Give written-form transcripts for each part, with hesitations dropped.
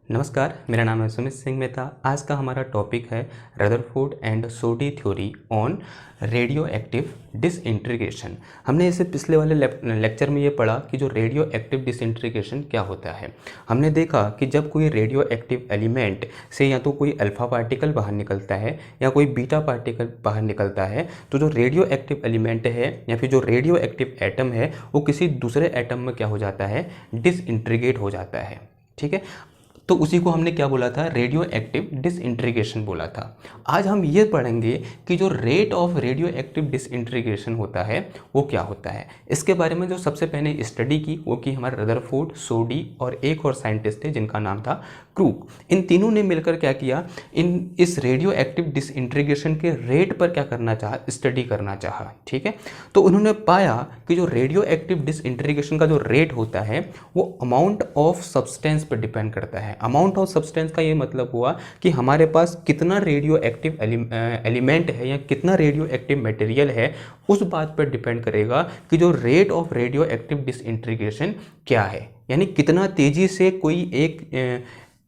नमस्कार, मेरा नाम है सुमित सिंह मेहता। आज का हमारा टॉपिक है Rutherford and Soddy theory on radioactive disintegration. हमने इसे पिछले वाले लेक्चर में ये पढ़ा कि जो रेडियो एक्टिव डिसइंटीग्रेशन क्या होता है। हमने देखा कि जब कोई रेडियो एक्टिव एलिमेंट से या तो कोई अल्फा पार्टिकल बाहर निकलता है या कोई बीटा पार्टिकल बाहर निकलता है, तो जो रेडियो एक्टिव एलिमेंट है या फिर जो रेडियो एक्टिव एटम है वो किसी दूसरे एटम में क्या हो जाता है, डिसइंटीग्रेट हो जाता है। ठीक है, तो उसी को हमने क्या बोला था, रेडियो एक्टिव डिसइंटीग्रेशन बोला था। आज हम ये पढ़ेंगे कि जो rate of radio active disintegration होता है वो क्या होता है। इसके बारे में जो सबसे पहले स्टडी की वो की हमारे रदरफोर्ड, सोडी और एक और साइंटिस्ट थे जिनका नाम था क्रूक। इन तीनों ने मिलकर क्या किया, इस रेडियो एक्टिव डिसइंटीग्रेशन के रेट पर क्या करना चाहा, स्टडी करना चाहा। ठीक है, तो उन्होंने पाया कि जो रेडियो एक्टिव डिसइंटीग्रेशन का जो रेट होता है वो अमाउंट ऑफ सब्सटेंस पर डिपेंड करता है। अमाउंट ऑफ सब्सटेंस का ये मतलब हुआ कि हमारे पास कितना रेडियो एक्टिव एलिमेंट है या कितना रेडियो एक्टिव मटेरियल है, उस बात पर डिपेंड करेगा कि जो rate of radio active disintegration क्या है। यानी कितना तेजी से कोई एक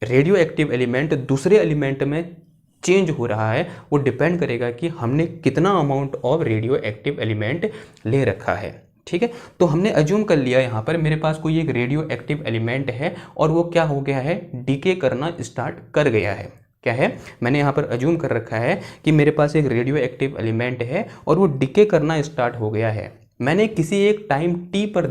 रेडियो एक्टिव एलिमेंट दूसरे एलिमेंट में चेंज हो रहा है, वो डिपेंड करेगा कि हमने कितना amount of radio active element ले रखा है। ठीक है, तो हमने अज्यूम कर लिया यहाँ पर मेरे पास कोई एक रेडियो एक्टिव एलिमेंट है और वो क्या हो गया है, डीके करना स्टार्ट कर गया है। क्या है, मैंने यहाँ पर अज्यूम कर रखा है कि मेरे पास एक रेडियो एक्टिव एलिमेंट है और वो डीके करना स्टार्ट हो गया है। मैंने किसी एक टाइम टी पर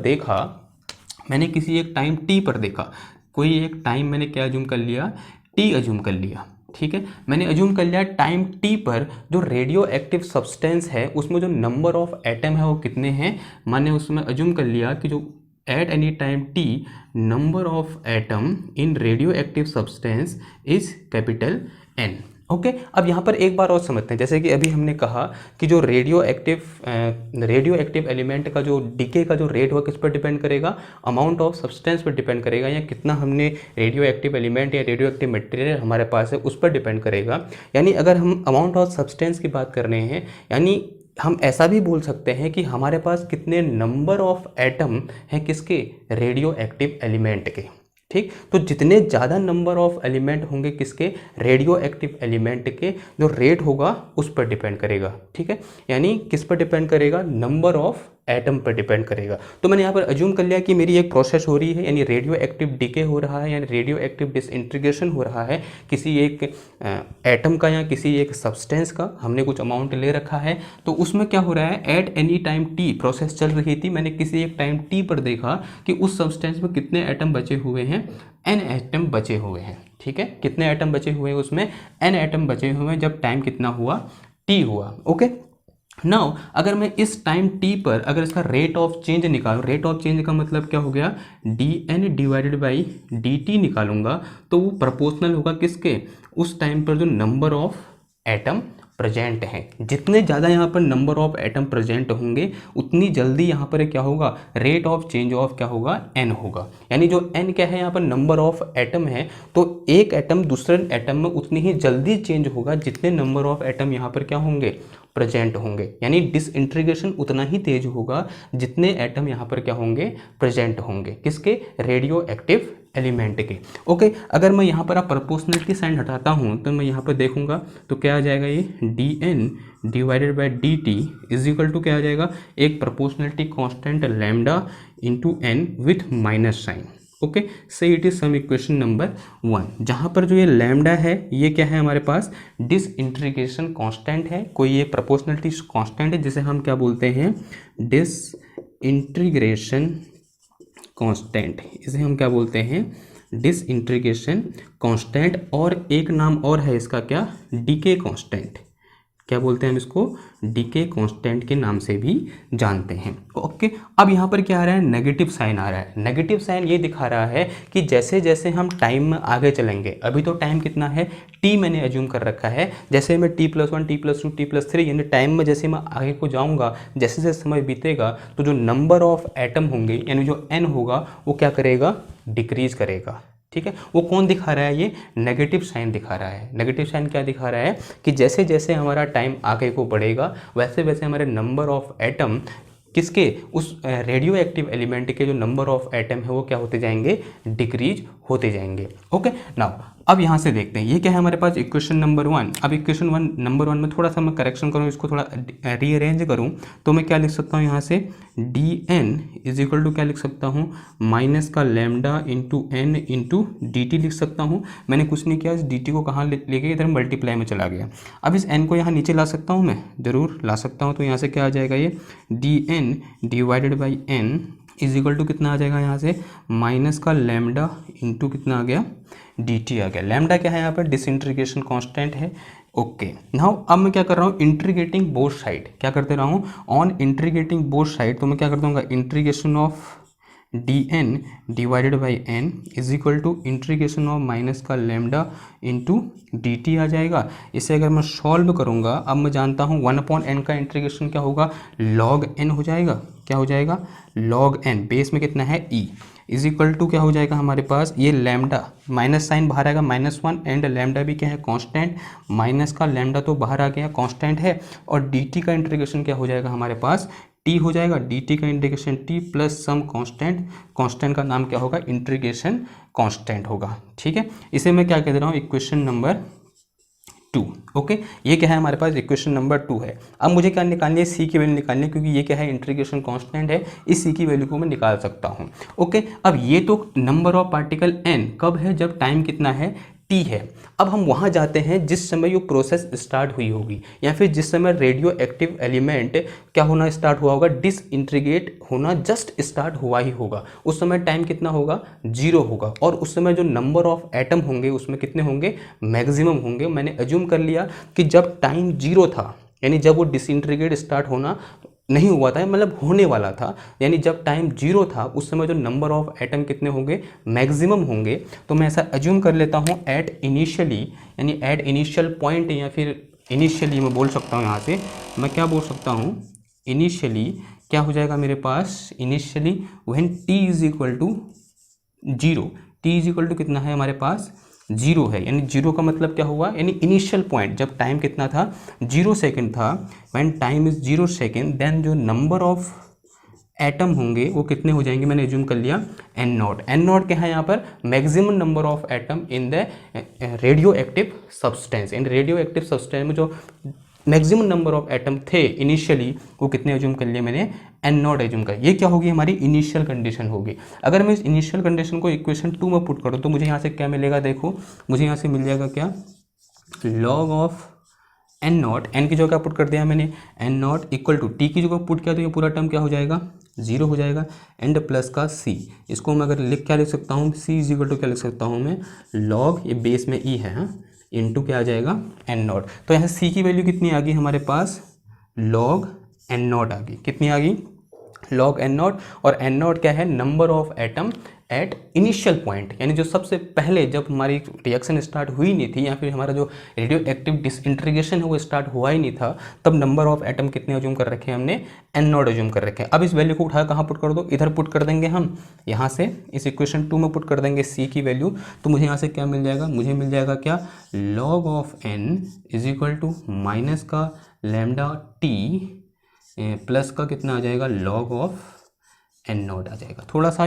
देखा, कोई एक टाइम मैंने क्या अज्यूम कर लिया, टी अज्यूम कर लिया। ठीक है, मैंने अज्यूम कर लिया टाइम टी पर जो रेडियो एक्टिव सब्सटेंस है उसमें जो नंबर ऑफ एटम है वो कितने हैं। मैंने उसमें अज्यूम कर लिया कि जो at any time t number of atom in radioactive substance is capital N. Okay, अब यहाँ पर एक बार और समझते हैं। जैसे कि अभी हमने कहा कि जो रेडियो एक्टिव एलिमेंट का जो डीके का जो रेट होगा किस पर डिपेंड करेगा, अमाउंट ऑफ सब्सटेंस पर डिपेंड करेगा, या कितना हमने रेडियो एक्टिव एलिमेंट या रेडियो एक्टिव मटेरियल हमारे पास है उस पर डिपेंड करेगा। यानी अगर हम अमाउंट ऑफ सब्सटेंस की बात कर रहे हैं, यानी हम ऐसा भी बोल सकते हैं कि हमारे पास कितने नंबर ऑफ एटम हैं किसके, रेडियो एक्टिव एलिमेंट के। ठीक, तो जितने ज़्यादा नंबर ऑफ एलिमेंट होंगे किसके, रेडियो एक्टिव एलिमेंट के, जो रेट होगा उस पर डिपेंड करेगा। ठीक है, यानी किस पर डिपेंड करेगा, नंबर ऑफ एटम पर डिपेंड करेगा। तो मैंने यहाँ पर अज्यूम कर लिया कि मेरी एक प्रोसेस हो रही है, यानी रेडियो एक्टिव डीके हो रहा है, यानी रेडियो एक्टिव डिसइंटीग्रेशन हो रहा है किसी एक एटम का या किसी एक सब्सटेंस का। हमने कुछ अमाउंट ले रखा है, तो उसमें क्या हो रहा है, eight any time T process चल रही थी। मैंने किसी एक टाइम टी पर देखा कि उस सब्सटेंस में कितने एटम बचे हुए हैं, एन एटम बचे हुए हैं। ठीक है, कितने एटम बचे हुए हैं, उसमें एन एटम बचे हुए हैं जब टाइम कितना हुआ, टी हुआ। ओके, नाउ अगर मैं इस टाइम टी पर अगर इसका रेट ऑफ चेंज निकालूं, रेट ऑफ चेंज का मतलब क्या हो गया, d N divided by d t निकालूंगा, तो वो प्रोपोर्शनल होगा किसके, उस टाइम पर जो नंबर ऑफ एटम प्रेजेंट हैं। जितने ज़्यादा यहाँ पर नंबर ऑफ एटम प्रेजेंट होंगे उतनी जल्दी यहाँ पर क्या होगा, रेट ऑफ चेंज ऑफ क्या होगा, एन होगा। यानी जो एन क्या है, यहाँ पर नंबर ऑफ एटम है, तो एक एटम दूसरे एटम में उतनी ही जल्दी चेंज होगा जितने नंबर ऑफ एटम यहाँ पर क्या होंगे, प्रेजेंट होंगे। यानी डिसइंटीग्रेशन उतना ही तेज होगा जितने एटम यहाँ पर क्या होंगे, प्रेजेंट होंगे, किसके, रेडियो एक्टिव एलिमेंट के। ओके, अगर मैं यहाँ पर आप प्रोपोर्शनलिटी साइन हटाता हूँ तो मैं यहाँ पर देखूंगा तो क्या आ जाएगा, ये d N divided by d t is equal to क्या आ जाएगा, एक proportionality constant lambda into n with minus sign. Okay, say it is some equation number 1, जहाँ पर जो ये लैम्डा है ये क्या है, हमारे पास डिसइंटीग्रेशन कांस्टेंट है, कोई ये प्रोपोर्शनलिटी कांस्टेंट है जिसे हम क्या बोलते हैं, डिसइंटीग्रेशन कांस्टेंट। इसे हम क्या बोलते हैं, डिसइंटीग्रेशन कांस्टेंट। और एक नाम और है इसका, क्या, डीके कांस्टेंट। क्या बोलते हैं हम इसको, डीके कांस्टेंट के नाम से भी जानते हैं। ओके, अब यहाँ पर क्या आ रहा है, नेगेटिव साइन आ रहा है। नेगेटिव साइन ये दिखा रहा है कि जैसे जैसे हम टाइम में आगे चलेंगे, अभी तो टाइम कितना है, टी मैंने अज्यूम कर रखा है, जैसे मैं t+1 t+2 t+3 यानी टाइम में जैसे मैं आगे को जाऊँगा, जैसे जैसे समय बीतेगा तो जो नंबर ऑफ एटम होंगे यानी जो एन होगा वो क्या करेगा, डिक्रीज करेगा। ठीक है, वो कौन दिखा रहा है, ये नेगेटिव साइन दिखा रहा है। नेगेटिव साइन क्या दिखा रहा है कि जैसे जैसे हमारा टाइम आगे को बढ़ेगा वैसे वैसे हमारे नंबर ऑफ एटम किसके, उस रेडियो एक्टिव एलिमेंट के जो नंबर ऑफ एटम है वो क्या होते जाएंगे, डिक्रीज होते जाएंगे। ओके नाउ अब यहाँ से देखते हैं ये क्या है हमारे पास इक्वेशन नंबर 1। अब इक्वेशन नंबर 1 में थोड़ा सा मैं करेक्शन करूँ, इसको थोड़ा रीअरेंज करूँ तो मैं क्या लिख सकता हूँ यहाँ से d n is equal to क्या लिख सकता हूँ, माइनस का lambda into n into d t लिख सकता हूँ। मैंने कुछ नहीं किया, इस डी टी को कहाँ ले गए, इधर मल्टीप्लाई में चला गया। अब इस एन को यहाँ नीचे ला सकता हूँ, मैं ज़रूर ला सकता हूँ। तो यहाँ से क्या आ जाएगा, ये d N divided by n is equal to कितना आ जाएगा यहाँ से, माइनस का लैम्डा इंटू कितना आ गया, डी टी आ गया। लैम्डा क्या है यहाँ पर, डिसइंटीग्रेशन कांस्टेंट है। ओके नाउ अब मैं क्या कर रहा हूँ, इंटीग्रेटिंग बोथ साइड, क्या करते रहा हूँ, ऑन इंटीग्रेटिंग बोथ साइड। तो मैं क्या कर दूँगा, integration of d N divided by n is equal to integration of minus का लैम्डा इंटू डी टी आ जाएगा। इसे अगर मैं सॉल्व करूँगा, अब मैं जानता हूँ 1/n का इंटीग्रेशन क्या होगा, log n हो जाएगा। क्या हो जाएगा, log n, बेस में कितना है e, इज इक्वल टू क्या हो जाएगा हमारे पास, ये लैम्डा माइनस साइन बाहर आएगा -1 एंड लैम्डा भी क्या है, कांस्टेंट। माइनस का लैम्डा तो बाहर आ गया, कांस्टेंट है। और डी टी का इंटीग्रेशन क्या हो जाएगा हमारे पास, टी हो जाएगा। डी टी का integration t plus some constant, constant का नाम क्या होगा, इंटीग्रेशन कांस्टेंट होगा। ठीक है, इसे मैं क्या कह दे रहा हूँ, इक्वेशन नंबर 2। ओके ये क्या है हमारे पास, इक्वेशन नंबर 2 है। अब मुझे क्या निकालनी है, सी की वैल्यू निकालनी है, क्योंकि ये क्या है, इंटीग्रेशन कांस्टेंट है, इस सी की वैल्यू को मैं निकाल सकता हूँ। ओके अब ये तो नंबर ऑफ पार्टिकल n कब है, जब टाइम कितना है, t है। अब हम वहाँ जाते हैं जिस समय ये प्रोसेस स्टार्ट हुई होगी, या फिर जिस समय रेडियो एक्टिव एलिमेंट क्या होना स्टार्ट हुआ होगा, डिसइंटीग्रेट होना जस्ट स्टार्ट हुआ ही होगा। उस समय टाइम कितना होगा, 0 होगा। और उस समय जो नंबर ऑफ एटम होंगे उसमें कितने होंगे, मैक्सिमम होंगे। मैंने अज्यूम कर लिया कि जब टाइम 0 था, यानी जब वो डिसइंटीग्रेट स्टार्ट होना नहीं हुआ था, मतलब होने वाला था, यानी जब टाइम 0 था उस समय जो नंबर ऑफ एटम कितने होंगे, मैक्सिमम होंगे। तो मैं ऐसा अज्यूम कर लेता हूँ एट इनिशियली, यानी एट इनिशियल पॉइंट, या फिर इनिशियली मैं बोल सकता हूँ, यहाँ से मैं क्या बोल सकता हूँ, इनिशियली क्या हो जाएगा मेरे पास, initially when t is equal to 0, t is equal to कितना है हमारे पास, 0 है। यानी 0 का मतलब क्या हुआ, यानी इनिशियल पॉइंट जब टाइम कितना था, 0 सेकेंड था। When time is 0 second, then जो नंबर ऑफ एटम होंगे वो कितने हो जाएंगे, मैंने एज्यूम कर लिया एन नॉट। एन नॉट क्या है यहाँ पर, maximum number of atom in the radio active substance. In radioactive substance में जो मैक्सिमम नंबर ऑफ एटम थे इनिशियली, वो कितने एज्यूम कर लिए मैंने, एन नॉट एज्यूम कर। ये क्या होगी, हमारी इनिशियल कंडीशन होगी। अगर मैं इस इनिशियल कंडीशन को इक्वेशन 2 में पुट करूँ तो मुझे यहाँ से क्या मिलेगा, देखो मुझे यहाँ से मिल जाएगा क्या, log of n naught, n की जगह पुट कर दिया मैंने, n naught equal to t की जगह पुट किया तो ये पूरा टर्म क्या हो जाएगा, 0 हो जाएगा, एंड प्लस का सी। इसको मैं अगर क्या लिख सकता हूँ, सी इज इक्वल टू क्या लिख सकता हूँ मैं, लॉग, ये बेस में ई है, इंटू क्या आ जाएगा, एन नॉट। तो यहाँ सी की वैल्यू कितनी आ गई हमारे पास, लॉग एन नॉट आ गई। कितनी आ गई, लॉग एन नॉट। और एन नॉट क्या है, number of atom at initial point, यानी जो सबसे पहले जब हमारी रिएक्शन स्टार्ट हुई नहीं थी, या फिर हमारा जो रेडियो एक्टिव डिसइंटीग्रेशन है वो स्टार्ट हुआ ही नहीं था, तब नंबर ऑफ एटम कितने एज्यूम कर रखे हैं हमने, एन नॉट एज्यूम कर रखे हैं। अब इस वैल्यू को उठा कहाँ पुट कर दो, इधर पुट कर देंगे हम, यहाँ से इस इक्वेशन 2 में पुट कर देंगे सी की वैल्यू। तो मुझे यहाँ से क्या मिल जाएगा, मुझे मिल जाएगा क्या, log of n is equal to minus का लैम्डा टी प्लस का कितना आ जाएगा, लॉग ऑफ एन नॉट आ जाएगा। थोड़ा सा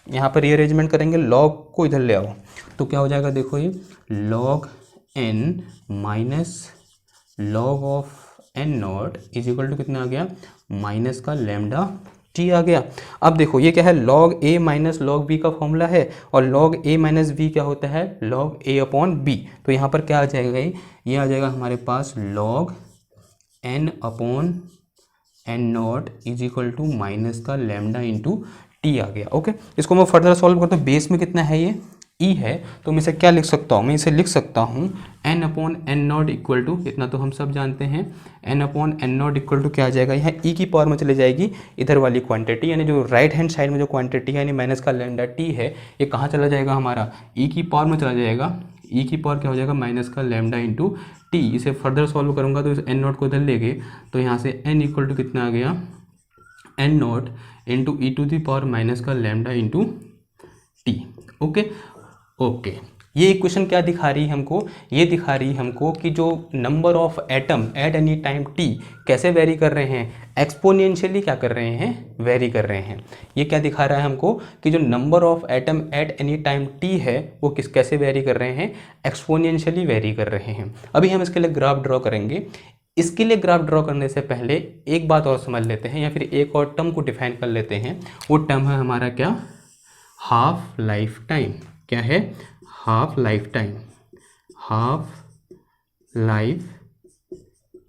यहाँ पर रीअरेंजमेंट करेंगे, लॉग को इधर ले आओ तो क्या हो जाएगा, देखो ये log n minus log of n not is equal to कितना आ गया, माइनस का लैम्डा टी आ गया। अब देखो ये क्या है, लॉग ए माइनस लॉग बी का फॉर्मूला है, और लॉग ए माइनस बी क्या होता है, लॉग ए अपॉन बी। तो यहाँ पर क्या आ जाएगा, ये आ जाएगा हमारे पास log n upon n not is equal to minus का लैम्डा इंटू टी आ गया। ओके इसको मैं फर्दर सॉल्व करता हूँ, बेस में कितना है, ये ई है, तो मैं इसे क्या लिख सकता हूँ, मैं इसे लिख सकता हूँ n upon n naught equal to, इतना तो हम सब जानते हैं, n upon n naught equal to क्या आ जाएगा, यहाँ ई की पावर में चले जाएगी इधर वाली क्वांटिटी, यानी जो राइट हैंड साइड में जो क्वांटिटी है यानी माइनस का लैम्डा टी है, ये कहाँ चला जाएगा हमारा, ई की पावर में चला जाएगा। ई की पावर क्या हो जाएगा, माइनस का लैम्डा इंटू टी। इसे फर्दर सॉल्व करूँगा तो इस एन नॉट को इधर ले गए, तो यहाँ से एन इक्वल टू कितना आ गया, n not into e to the power minus का lambda into t. Okay okay ये इक्वेशन क्या दिखा रही है हमको, ये दिखा रही है हमको कि जो number of atom at any time T कैसे वेरी कर रहे हैं, एक्सपोनेंशियली क्या कर रहे हैं, वेरी कर रहे हैं। ये क्या दिखा रहा है हमको कि जो number of atom at any time T है वो कैसे वेरी कर रहे हैं, एक्सपोनेंशियली वेरी कर रहे हैं। अभी हम इसके लिए ग्राफ ड्रॉ करेंगे। इसके लिए ग्राफ ड्रॉ करने से पहले एक बात और समझ लेते हैं, या फिर एक और टर्म को डिफाइन कर लेते हैं। वो टर्म है हमारा क्या, हाफ लाइफ टाइम। क्या है, half life time, half life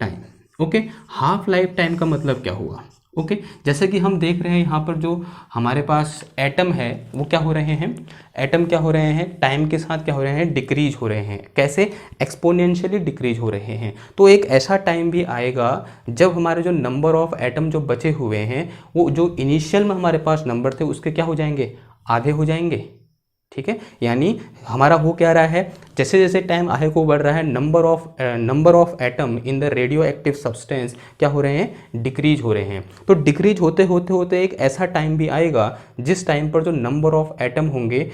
time. Okay, half life time का मतलब क्या हुआ। ओके, जैसे कि हम देख रहे हैं यहाँ पर जो हमारे पास एटम है वो क्या हो रहे हैं, एटम क्या हो रहे हैं, टाइम के साथ क्या हो रहे हैं, डिक्रीज हो रहे हैं। कैसे, एक्सपोनेंशियली डिक्रीज हो रहे हैं। तो एक ऐसा टाइम भी आएगा जब हमारे जो नंबर ऑफ एटम जो बचे हुए हैं वो जो इनिशियल में हमारे पास नंबर थे उसके क्या हो जाएंगे, आधे हो जाएंगे। ठीक है, यानी हमारा हो क्या रहा है, जैसे जैसे टाइम आगे को बढ़ रहा है number of atom in the radio active substance क्या हो रहे हैं, डिक्रीज हो रहे हैं। तो डिक्रीज होते होते होते एक ऐसा टाइम भी आएगा जिस टाइम पर जो नंबर ऑफ एटम होंगे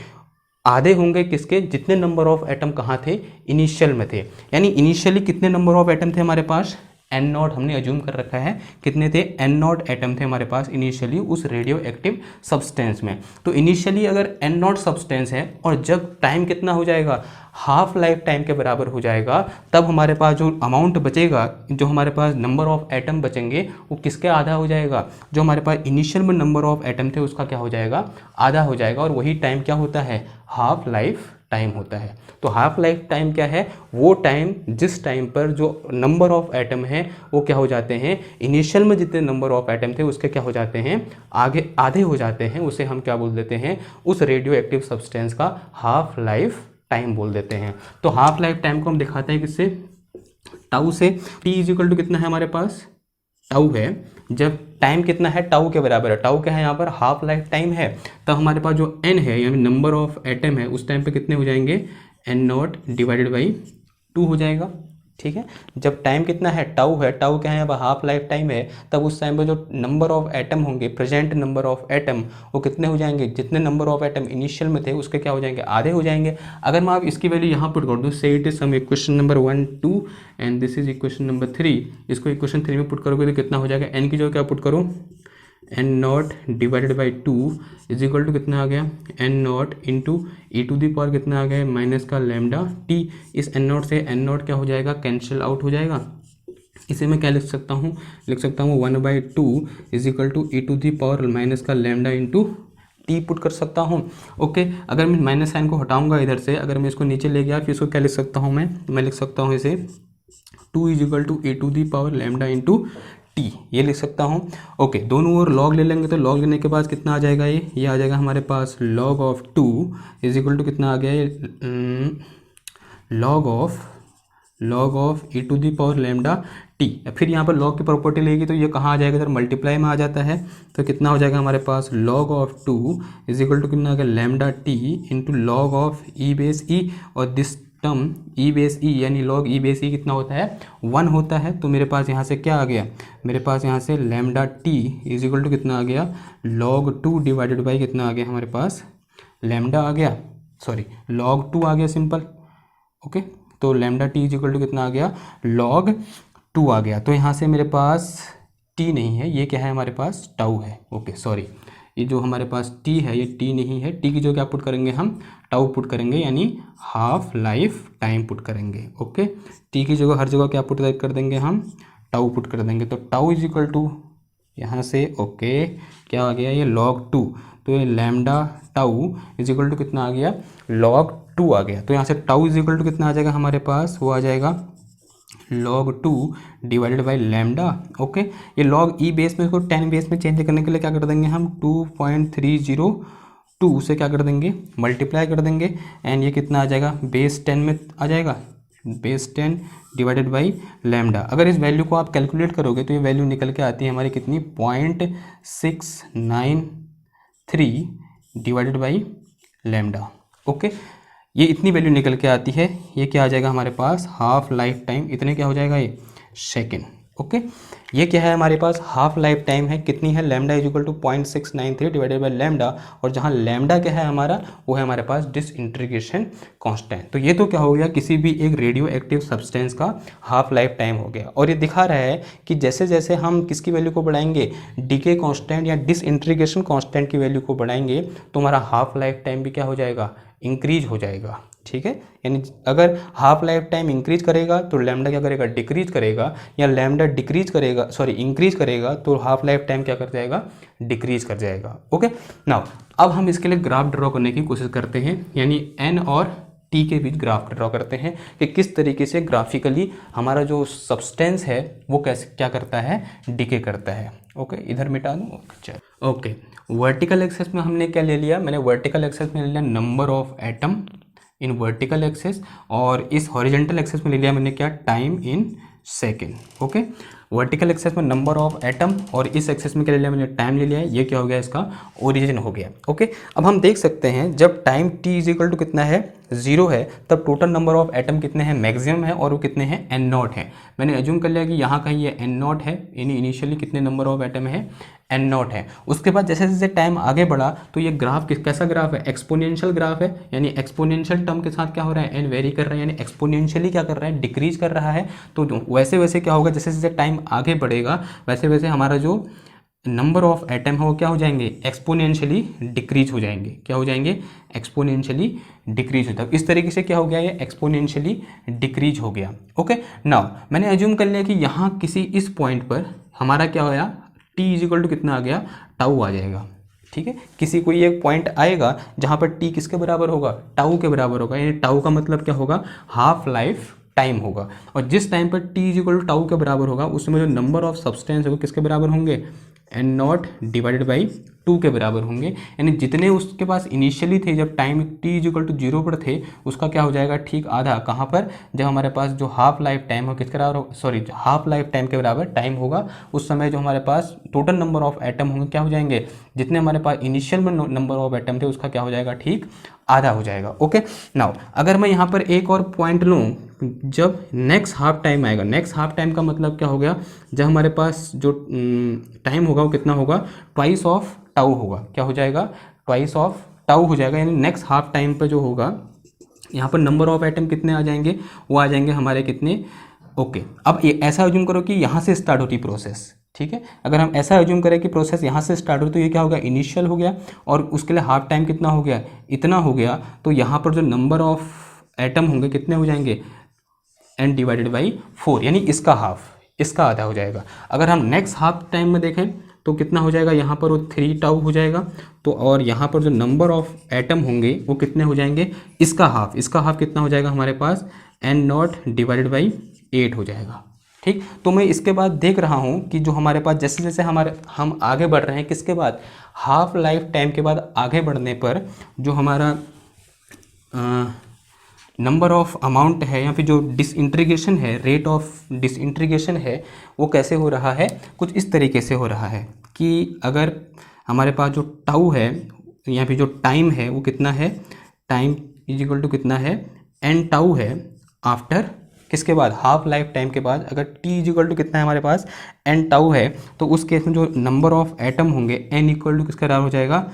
आधे होंगे किसके, जितने नंबर ऑफ एटम कहाँ थे, इनिशियल में थे। यानी इनिशियली कितने नंबर ऑफ एटम थे हमारे पास, एन नॉट हमने अज्यूम कर रखा है, कितने थे, एन नॉट एटम थे हमारे पास इनिशियली उस रेडियो एक्टिव सब्सटेंस में। तो इनिशियली अगर एन नॉट सब्सटेंस है और जब टाइम कितना हो जाएगा, हाफ लाइफ टाइम के बराबर हो जाएगा, तब हमारे पास जो अमाउंट बचेगा, जो हमारे पास नंबर ऑफ एटम बचेंगे वो किसके आधा हो जाएगा, जो हमारे पास इनिशियल में नंबर ऑफ एटम थे उसका क्या हो जाएगा, आधा हो जाएगा। और वही टाइम क्या होता है, हाफ लाइफ टाइम होता है। तो हाफ लाइफ टाइम क्या है, वो टाइम जिस टाइम पर जो नंबर ऑफ एटम है वो क्या हो जाते हैं, इनिशियल में जितने नंबर ऑफ एटम थे उसके क्या हो जाते हैं, आगे आधे हो जाते हैं। उसे हम क्या बोल देते हैं, उस रेडियो एक्टिव सब्सटेंस का हाफ लाइफ टाइम बोल देते हैं। तो हाफ लाइफ टाइम को हम दिखाते हैं किससे, टाउ से। टी इज इक्वल टू कितना है हमारे पास, टाउ है। जब टाइम कितना है, टाउ के बराबर है, टाउ क्या है यहाँ पर, हाफ लाइफ टाइम है। तब हमारे पास जो एन है यानी नंबर ऑफ एटम है उस टाइम पे कितने हो जाएंगे, एन नॉट डिवाइडेड बाई 2 हो जाएगा। ठीक है, जब टाइम कितना है, टाउ है, टाउ क्या है, अब हाफ लाइफ टाइम है, तब उस टाइम पे जो नंबर ऑफ एटम होंगे, प्रेजेंट नंबर ऑफ एटम वो कितने हो जाएंगे, जितने नंबर ऑफ एटम इनिशियल में थे उसके क्या हो जाएंगे, आधे हो जाएंगे। अगर मैं आप इसकी वैल्यू यहाँ पुट कर दूँ, से it is some equation number 1 2 and this is equation number 3, इसको इक्वेशन 3 में पुट करोगे तो कितना हो जाएगा, एन की जो क्या पुट करो, n naught divided by 2 is equal to कितना आ गया, n not into e to the power कितना आ गया, माइनस का लैम्डा टी। इस एन नॉट से एन नॉट क्या हो जाएगा, कैंसिल आउट हो जाएगा। इसे मैं क्या लिख सकता हूँ, 1/2 is equal to e to the power minus का लैम्डा इंटू टी पुट कर सकता हूँ। ओके, अगर मैं माइनस साइन को हटाऊंगा इधर से, अगर मैं इसको नीचे ले गया फिर इसको क्या लिख सकता हूँ, मैं लिख सकता हूँ इसे 2 is equal to e to the power lambda into t, ये लिख सकता हूँ। ओके, दोनों ओर लॉग ले लेंगे तो लॉग लेने के बाद कितना आ जाएगा, ये आ जाएगा हमारे पास log of 2 is equal to कितना आ गया, ये log of e to the power lambda t. फिर यहाँ पर लॉग की प्रॉपर्टी लेगी तो ये कहाँ आ जाएगा, इधर मल्टीप्लाई में आ जाता है। तो कितना हो जाएगा हमारे पास, log of 2 is equal to कितना आ गया, lambda t into log of e base e, और this term e base e यानी लॉग ई बेस ई कितना होता है, 1 होता है। तो मेरे पास यहाँ से क्या आ गया, मेरे पास यहाँ से lambda t is equal to कितना आ गया, लॉग 2 डिवाइडेड बाई कितना आ गया हमारे पास, लैम्डा आ गया, सॉरी लॉग 2 आ गया सिंपल। ओके, तो lambda t is equal to कितना आ गया, लॉग 2 आ गया। तो यहाँ से मेरे पास टी नहीं है, ये क्या है हमारे पास, टाउ है। ओके सॉरी, ये जो हमारे पास टी है ये टी नहीं है, टी की जो क्या पुट करेंगे हम, टाउ पुट करेंगे, यानी हाफ लाइफ टाइम पुट करेंगे। ओके, टी की जगह हर जगह क्या पुट कर देंगे हम, टाउ पुट कर देंगे। तो टाउ इज इक्वल टू यहाँ से ओके क्या आ गया, ये log 2, तो ये lambda tau is equal to कितना आ गया, log 2 आ गया। तो यहाँ से टाउ इज इक्वल टू कितना आ जाएगा हमारे पास, वो आ जाएगा log 2 divided by lambda. Okay, ये log ई बेस में इसको 10 बेस में चेंज करने के लिए क्या कर देंगे हम, 2.302 से क्या कर देंगे, मल्टीप्लाई कर देंगे, एंड ये कितना आ जाएगा, बेस 10 में आ जाएगा, बेस 10 डिवाइडेड बाई लैम्डा। अगर इस वैल्यू को आप कैलकुलेट करोगे तो ये वैल्यू निकल के आती है हमारी कितनी, 0.693 डिवाइडेड बाई लैम्डा। ओके, ये इतनी वैल्यू निकल के आती है। ये क्या आ जाएगा हमारे पास, हाफ लाइफ टाइम, इतने क्या हो जाएगा ये, सेकेंड। ओके। ये क्या है हमारे पास, हाफ लाइफ टाइम है, कितनी है, lambda is equal to 0.693 divided by lambda, और जहाँ लैम्डा क्या है हमारा, वो है हमारे पास डिसइंटीग्रेशन कांस्टेंट। तो ये तो क्या हो गया, किसी भी एक रेडियो एक्टिव सब्सटेंस का हाफ लाइफ टाइम हो गया। और ये दिखा रहा है कि जैसे जैसे हम किसकी वैल्यू को बढ़ाएंगे, डीके कांस्टेंट या डिसइंटीग्रेशन कांस्टेंट की वैल्यू को बढ़ाएंगे, तो हमारा हाफ लाइफ टाइम भी क्या हो जाएगा, इंक्रीज हो जाएगा। ठीक है, यानी अगर हाफ लाइफ टाइम इंक्रीज करेगा तो लैम्डा क्या करेगा, डिक्रीज करेगा, या लैम्डा डिक्रीज करेगा, सॉरी इंक्रीज करेगा, तो हाफ लाइफ टाइम क्या कर जाएगा, डिक्रीज कर जाएगा। ओके, नाउ अब हम इसके लिए ग्राफ ड्रॉ करने की कोशिश करते हैं, यानी एन और टी के बीच ग्राफ ड्रॉ करते हैं कि किस तरीके से ग्राफिकली हमारा जो सब्सटेंस है वो कैसे क्या करता है, डिके करता है। ओके, इधर मिटा दूँ, चलो। ओके, वर्टिकल एक्सेस में हमने क्या ले लिया, मैंने वर्टिकल एक्सेस में ले लिया number of atom in vertical access, और इस हॉरिजेंटल एक्सेस में ले लिया मैंने क्या, time in second. Okay, vertical access में नंबर ऑफ एटम और इस एक्सेस में क्या ले लिया मैंने, टाइम ले लिया है। ये क्या हो गया, इसका ओरिजिन हो गया। ओके, अब हम देख सकते हैं जब time t is equal to कितना है, 0 है, तब टोटल नंबर ऑफ एटम कितने हैं, मैक्सिमम है, और वो कितने हैं, n0 है। मैंने एज्यूम कर लिया कि यहाँ कहीं ये n0 है, यानी इनिशियली कितने नंबर ऑफ एटम है, n0 है। उसके बाद जैसे जैसे टाइम आगे बढ़ा तो ये ग्राफ कैसा ग्राफ है, एक्सपोनेंशियल ग्राफ है, यानी एक्सपोनेंशियल टर्म के साथ क्या हो रहा है, n वेरी कर रहा है, यानी एक्सपोनेंशियली क्या कर रहा है, डिक्रीज कर रहा है। तो वैसे वैसे क्या होगा, जैसे जैसे टाइम आगे बढ़ेगा वैसे वैसे हमारा जो नंबर ऑफ एटम है वो क्या हो जाएंगे, एक्सपोनेंशियली डिक्रीज हो जाएंगे। क्या हो जाएंगे, एक्सपोनेंशियली डिक्रीज होता है। इस तरीके से क्या हो गया, ये एक्सपोनेंशियली डिक्रीज हो गया। ओके, नाउ मैंने एज्यूम कर लिया कि यहाँ किसी इस पॉइंट पर हमारा क्या होया, टी इज इक्वल टू कितना आ गया, टाउ आ जाएगा। ठीक है, किसी कोई एक पॉइंट आएगा जहाँ पर टी किसके बराबर होगा, टाउ के बराबर होगा, यानी टाउ का मतलब क्या होगा, हाफ लाइफ टाइम होगा। और जिस टाइम पर t is equal to tau के बराबर होगा उसमें जो नंबर ऑफ सब्सटेंस है वो किसके बराबर होंगे, n0 डिवाइडेड बाई 2 के बराबर होंगे। यानी जितने उसके पास इनिशियली थे जब time t is equal to 0 पर थे, उसका क्या हो जाएगा, ठीक आधा। कहाँ पर, जब हमारे पास जो हाफ लाइफ टाइम हो किसके बराबर, सॉरी हाफ लाइफ टाइम के बराबर टाइम होगा, उस समय जो हमारे पास टोटल नंबर ऑफ एटम होंगे क्या हो जाएंगे, जितने हमारे पास इनिशियल में नंबर ऑफ एटम थे उसका क्या हो जाएगा, ठीक आधा हो जाएगा। ओके, नाउ अगर मैं यहाँ पर एक और पॉइंट लूँ, जब नेक्स्ट हाफ टाइम आएगा, नेक्स्ट हाफ टाइम का मतलब क्या हो गया, जब हमारे पास जो टाइम होगा वो कितना होगा, ट्वाइस ऑफ टाउ होगा। क्या हो जाएगा, ट्वाइस ऑफ टाउ हो जाएगा, यानी नेक्स्ट हाफ टाइम पर जो होगा यहाँ पर नंबर ऑफ एटम कितने आ जाएंगे, वो आ जाएंगे हमारे कितने। ओके, अब ये ऐसा एज्यूम करो कि यहाँ से स्टार्ट होती प्रोसेस। ठीक है, अगर हम ऐसा एज्यूम करें कि प्रोसेस यहाँ से स्टार्ट हो तो ये क्या होगा, इनिशियल हो गया, और उसके लिए हाफ टाइम कितना हो गया, इतना हो गया। तो यहाँ पर जो नंबर ऑफ एटम होंगे कितने हो जाएंगे, n डिवाइडेड बाई 4, यानी इसका हाफ, इसका आधा हो जाएगा। अगर हम नेक्स्ट हाफ टाइम में देखें तो कितना हो जाएगा, यहाँ पर वो 3 टाउ हो जाएगा। तो और यहाँ पर जो नंबर ऑफ एटम होंगे वो कितने हो जाएंगे, इसका हाफ, इसका हाफ कितना हो जाएगा हमारे पास, n0 डिवाइडेड बाई 8 हो जाएगा। ठीक, तो मैं इसके बाद देख रहा हूँ कि जो हमारे पास जैसे जैसे हम आगे बढ़ रहे हैं, किसके बाद, हाफ लाइफ टाइम के बाद आगे बढ़ने पर जो हमारा नंबर ऑफ अमाउंट है या फिर जो डिसइंटीग्रेशन है, रेट ऑफ डिसइंटीग्रेशन है, वो कैसे हो रहा है, कुछ इस तरीके से हो रहा है कि अगर हमारे पास जो टाउ है या फिर जो टाइम है वो कितना है, टाइम इज इक्वल टू कितना है, n टाउ है आफ्टर किसके बाद, हाफ लाइफ टाइम के बाद। अगर t इज इक्वल टू कितना है हमारे पास, n टाउ है, तो उस केस में जो नंबर ऑफ एटम होंगे n इक्वल टू किसका बराबर हो जाएगा,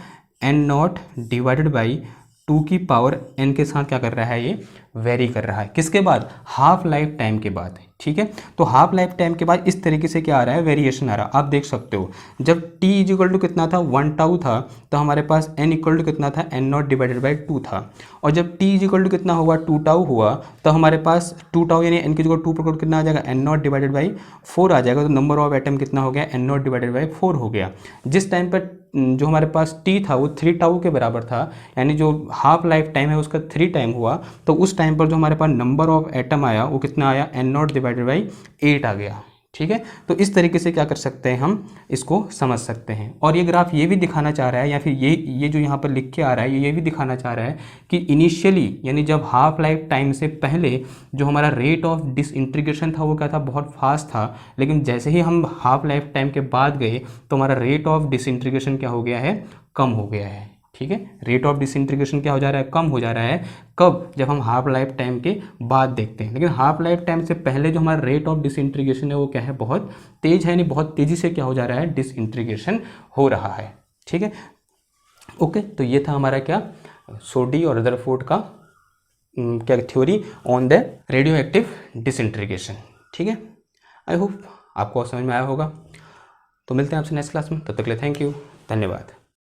n0 डिवाइडेड बाई 2 की पावर n के साथ क्या कर रहा है, ये वेरी कर रहा है, किसके बाद, हाफ लाइफ टाइम के बाद। ठीक है, तो हाफ लाइफ टाइम के बाद इस तरीके से क्या आ रहा है, वेरिएशन आ रहा है। आप देख सकते हो जब t इज इक्वल टू कितना था, 1 टाउ था, तो हमारे पास n इक्वल टू कितना था, n0 डिवाइडेड बाई 2 था। और जब t इज इक्वल टू कितना हुआ, 2 टाउ हुआ, तो हमारे पास 2 टाउ यानी n की जगह 2 पर कितना आ जाएगा, n0 डिवाइडेड बाई 4 आ जाएगा। तो नंबर ऑफ एटम कितना हो गया, n0 डिवाइडेड बाई 4 हो गया। जिस टाइम पर जो हमारे पास t था वो 3 टाउ के बराबर था, यानी जो हाफ लाइफ टाइम है उसका 3 टाइम हुआ, तो उस टाइम पर जो हमारे पास नंबर ऑफ एटम आया वो कितना आया, n0 डिवाइडेड बाई 8 आ गया। ठीक है, तो इस तरीके से क्या कर सकते हैं, हम इसको समझ सकते हैं। और ये ग्राफ ये भी दिखाना चाह रहा है, या फिर ये जो यहाँ पर लिख के आ रहा है ये भी दिखाना चाह रहा है कि इनिशियली यानी जब हाफ लाइफ टाइम से पहले जो हमारा रेट ऑफ डिसइंटीग्रेशन था वो क्या था, बहुत फास्ट था। लेकिन जैसे ही हम हाफ लाइफ टाइम के बाद गए तो हमारा रेट ऑफ डिसइंटीग्रेशन क्या हो गया है, कम हो गया है। ठीक है। रेट ऑफ डिसइंटीग्रेशन क्या हो जा रहा है, कम हो जा रहा है। कब, जब हम हाफ लाइफ टाइम के बाद देखते हैं। लेकिन हाफ लाइफ टाइम से पहले जो हमारा रेट ऑफ डिसइंटीग्रेशन है वो क्या है, बहुत तेज है, यानी बहुत तेजी से क्या हो जा रहा है, डिसइंटीग्रेशन हो रहा है। ठीक है, ओके। तो ये था हमारा क्या, सोडी और रदरफोर्ड का क्या theory on the radio active disintegration. ठीक है, आई होप आपको समझ में आया होगा। तो मिलते हैं आपसे नेक्स्ट क्लास में, तब तक के लिए थैंक यू, धन्यवाद।